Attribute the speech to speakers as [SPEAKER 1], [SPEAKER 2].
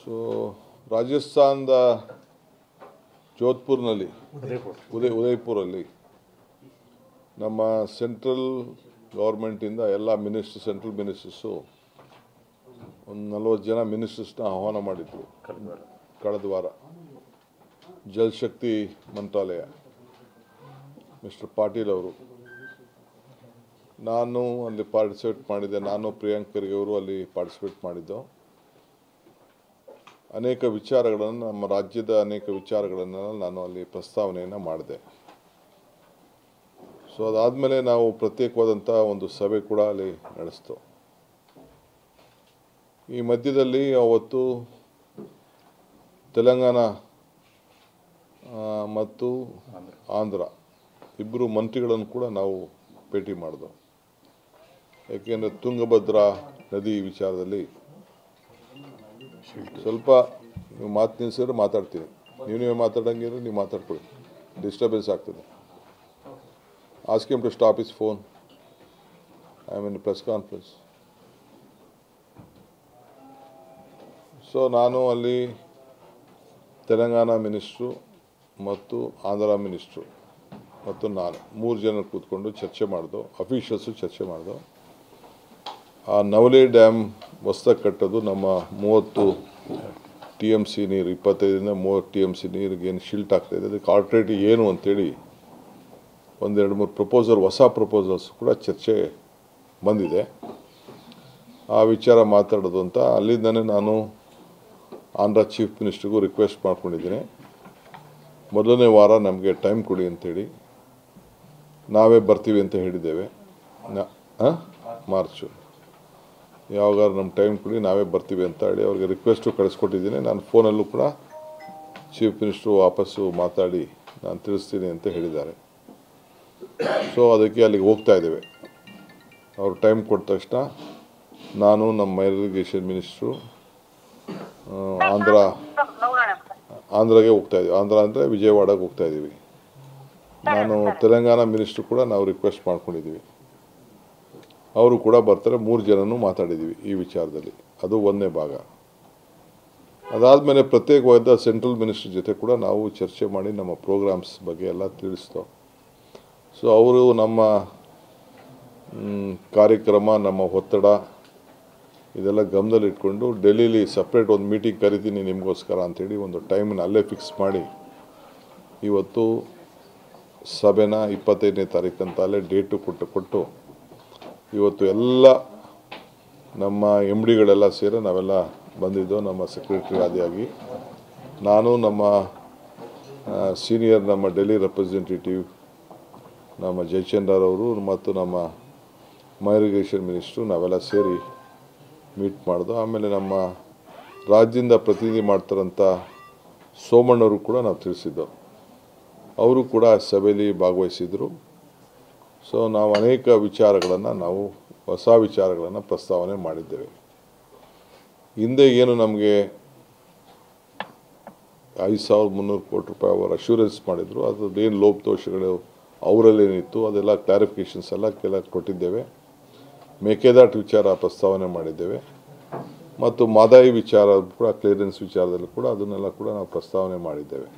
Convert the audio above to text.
[SPEAKER 1] So ರಾಜಸ್ಥಾನದ ಜೋಧ್ಪುರ್ನಲ್ಲಿ ಉದಯಪುರಲ್ಲಿ ನಮ್ಮ central ಗೌರ್ಮೆಂಟಿಂದ ಎಲ್ಲ ಮಿನಿಸ್ಟರ್ ಸೆಂಟ್ರಲ್ ಮಿನಿಸ್ಟರ್ಸು ಒಂದು 40 ಜನ ಮಿನಿಸ್ಟರ್ಸ್ನ ಆಹ್ವಾನ ಮಾಡಿದ್ರು ಕಳೆದ ವಾರ. ಜಲಶಕ್ತಿ ಮಂತ್ರಾಲಯ ಮಿಸ್ಟರ್ ಪಾಟೀಲ್ ಅವರು, ನಾನು ಅಲ್ಲಿ ಪಾರ್ಟಿಸಿಪೇಟ್ ಮಾಡಿದ್ದೆ. ನಾನು ಪ್ರಿಯಾಂಕ್ ಖರ್ಗೆ ಅವರು ಅಲ್ಲಿ ಪಾರ್ಟಿಸಿಪೇಟ್ ಮಾಡಿದ್ದೆವು. ಅನೇಕ ವಿಚಾರಗಳನ್ನು, ನಮ್ಮ ರಾಜ್ಯದ ಅನೇಕ ವಿಚಾರಗಳನ್ನು ನಾನು ಅಲ್ಲಿ ಪ್ರಸ್ತಾವನೆಯನ್ನು ಮಾಡಿದೆ. ಸೊ ಅದಾದಮೇಲೆ ನಾವು ಪ್ರತ್ಯೇಕವಾದಂಥ ಒಂದು ಸಭೆ ಕೂಡ ಅಲ್ಲಿ ನಡೆಸ್ತು. ಈ ಮಧ್ಯದಲ್ಲಿ ಅವತ್ತು ತೆಲಂಗಾಣ ಮತ್ತು ಆಂಧ್ರ ಇಬ್ಬರು ಮಂತ್ರಿಗಳನ್ನು ಕೂಡ ನಾವು ಭೇಟಿ ಮಾಡಿದೆವು. ಏಕೆಂದರೆ ತುಂಗಭದ್ರಾ ನದಿ ವಿಚಾರದಲ್ಲಿ ಸ್ವಲ್ಪ ನೀವು ಮಾತು ನಿಲ್ಲಿಸಿದ್ರೆ ಮಾತಾಡ್ತೀನಿ, ನೀವೇ ಮಾತಾಡಂಗಿದ್ರೆ ನೀವು ಮಾತಾಡ್ಕೊಳ್ಳಿ, ಡಿಸ್ಟರ್ಬೆನ್ಸ್ ಆಗ್ತದೆ. Ask him to stop his phone, I am in press conference. So ನಾನು ಅಲ್ಲಿ ತೆಲಂಗಾಣ ಮಿನಿಸ್ಟ್ರು ಮತ್ತು ಆಂಧ್ರ ಮಿನಿಸ್ಟ್ರು ಮತ್ತು ನಾನು 3 ಜನ ಕೂತ್ಕೊಂಡು ಚರ್ಚೆ ಮಾಡಿದೆವು. ಅಫಿಷಿಯಲ್ಸು ಚರ್ಚೆ ಮಾಡಿದೆವು. ಆ ನವಲಿ ಡ್ಯಾಮ್ ಹೊಸ್ದಾಗಿ ಕಟ್ಟೋದು, ನಮ್ಮ 30 TMC ನೀರು, 25ರಿಂದ 30 TMC ನೀರಿಗೆ ಏನು ಶಿಲ್ಟ್ ಆಗ್ತಾಯಿದೆ, ಅದಕ್ಕೆ ಆಲ್ಟರ್ನೇಟಿವ್ ಏನು ಅಂತೇಳಿ 1-2-3 ಪ್ರಪೋಸಲ್, ಹೊಸ ಪ್ರಪೋಸಲ್ಸ್ ಕೂಡ ಚರ್ಚೆ ಬಂದಿದೆ. ಆ ವಿಚಾರ ಮಾತಾಡೋದು ಅಂತ ಅಲ್ಲಿಂದನೇ ನಾನು ಆಂಧ್ರ ಚೀಫ್ ಮಿನಿಸ್ಟ್ರಿಗೂ ರಿಕ್ವೆಸ್ಟ್ ಮಾಡ್ಕೊಂಡಿದ್ದೀನಿ, ಮೊದಲನೇ ವಾರ ನಮಗೆ ಟೈಮ್ ಕೊಡಿ ಅಂತೇಳಿ. ನಾವೇ ಬರ್ತೀವಿ ಅಂತ ಹೇಳಿದ್ದೇವೆ. ಮಾರ್ಚು ಯಾವಾಗಾರು ನಮ್ಮ ಟೈಮ್ ಕೊಡಿ, ನಾವೇ ಬರ್ತೀವಿ ಅಂತ ಹೇಳಿ ಅವ್ರಿಗೆ ರಿಕ್ವೆಸ್ಟು ಕಳಿಸ್ಕೊಟ್ಟಿದ್ದೀನಿ. ನಾನು ಫೋನಲ್ಲೂ ಕೂಡ ಚೀಫ್ ಮಿನಿಸ್ಟ್ರು ವಾಪಸ್ಸು ಮಾತಾಡಿ ನಾನು ತಿಳಿಸ್ತೀನಿ ಅಂತ ಹೇಳಿದ್ದಾರೆ. ಸೊ ಅದಕ್ಕೆ ಅಲ್ಲಿಗೆ ಹೋಗ್ತಾ ಇದ್ದೇವೆ. ಅವರು ಟೈಮ್ ಕೊಟ್ಟ ತಕ್ಷಣ ನಾನು ನಮ್ಮ ಇರಿಗೇಷನ್ ಮಿನಿಸ್ಟ್ರು ಆಂಧ್ರಗೆ ಹೋಗ್ತಾ ಇದ್ದೀವಿ. ಆಂಧ್ರ ಅಂದರೆ ವಿಜಯವಾಡಗೆ ಹೋಗ್ತಾ ಇದ್ದೀವಿ. ನಾನು ತೆಲಂಗಾಣ ಮಿನಿಸ್ಟ್ರು ಕೂಡ ನಾವು ರಿಕ್ವೆಸ್ಟ್ ಮಾಡ್ಕೊಂಡಿದ್ದೀವಿ, ಅವರು ಕೂಡ ಬರ್ತಾರೆ. 3 ಜನನೂ ಮಾತಾಡಿದ್ದೀವಿ ಈ ವಿಚಾರದಲ್ಲಿ. ಅದು ಒಂದನೇ ಭಾಗ. ಅದಾದಮೇಲೆ ಪ್ರತ್ಯೇಕವಾದ ಸೆಂಟ್ರಲ್ ಮಿನಿಸ್ಟರ್ ಜೊತೆ ಕೂಡ ನಾವು ಚರ್ಚೆ ಮಾಡಿ ನಮ್ಮ ಪ್ರೋಗ್ರಾಮ್ಸ್ ಬಗ್ಗೆ ಎಲ್ಲ ತಿಳಿಸ್ತೋ. ಸೊ ಅವರು ನಮ್ಮ ಕಾರ್ಯಕ್ರಮ, ನಮ್ಮ ಒತ್ತಡ ಇದೆಲ್ಲ ಗಮನದಲ್ಲಿಟ್ಕೊಂಡು ಡೆಲ್ಲೀಲಿ ಸಪ್ರೇಟ್ ಒಂದು ಮೀಟಿಂಗ್ ಕರಿತೀನಿ ನಿಮಗೋಸ್ಕರ ಅಂಥೇಳಿ ಒಂದು ಟೈಮನ್ನು ಅಲ್ಲೇ ಫಿಕ್ಸ್ ಮಾಡಿ ಇವತ್ತು ಸಭೆನ 25ನೇ ತಾರೀಕು ಅಂತ ಅಲ್ಲೇ ಡೇಟು ಕೊಟ್ಟು ಇವತ್ತು ಎಲ್ಲ ನಮ್ಮ MDಗಳೆಲ್ಲ ಸೇರಿ ನಾವೆಲ್ಲ ಬಂದಿದ್ದೋ. ನಮ್ಮ ಸೆಕ್ರೆಟರಿ ಆದಿಯಾಗಿ ನಾನು, ನಮ್ಮ ಸೀನಿಯರ್ ನಮ್ಮ ಡೆಲ್ಲಿ ರೆಪ್ರೆಸೆಂಟೇಟಿವ್ ನಮ್ಮ ಜಯಚಂದ್ರ ಅವರು ಮತ್ತು ನಮ್ಮ ಇರಿಗೇಷನ್ ಮಿನಿಸ್ಟ್ರು ನಾವೆಲ್ಲ ಸೇರಿ ಮೀಟ್ ಮಾಡಿದೋ. ಆಮೇಲೆ ನಮ್ಮ ರಾಜ್ಯದಿಂದ ಪ್ರತಿನಿಧಿ ಮಾಡ್ತಾರಂಥ ಸೋಮಣ್ಣವರು ಕೂಡ ನಾವು ತಿಳಿಸಿದ್ದೋ, ಅವರು ಕೂಡ ಸಭೆಯಲ್ಲಿ ಭಾಗವಹಿಸಿದರು. ಸೊ ನಾವು ಅನೇಕ ವಿಚಾರಗಳನ್ನು, ನಾವು ಹೊಸ ವಿಚಾರಗಳನ್ನು ಪ್ರಸ್ತಾವನೆ ಮಾಡಿದ್ದೇವೆ. ಹಿಂದೆ ಏನು ನಮಗೆ 5,300 ಕೋಟಿ ರೂಪಾಯಿ ಅವರು ಅಶ್ಯೂರೆನ್ಸ್ ಮಾಡಿದರು, ಅದ್ರದ್ದೇನು ಲೋಪದೋಷಗಳು ಅವರಲ್ಲೇನಿತ್ತು ಅದೆಲ್ಲ ಕ್ಲಾರಿಫಿಕೇಷನ್ಸ್ ಎಲ್ಲ ಕೊಟ್ಟಿದ್ದೇವೆ. ಮೇಕೆದಾಟು ವಿಚಾರ ಪ್ರಸ್ತಾವನೆ ಮಾಡಿದ್ದೇವೆ ಮತ್ತು ಮಾದಾಯಿ ವಿಚಾರ ಕೂಡ, ಕ್ಲಿಯರೆನ್ಸ್ ವಿಚಾರದಲ್ಲಿ ಕೂಡ ಅದನ್ನೆಲ್ಲ ಕೂಡ ನಾವು ಪ್ರಸ್ತಾವನೆ ಮಾಡಿದ್ದೇವೆ.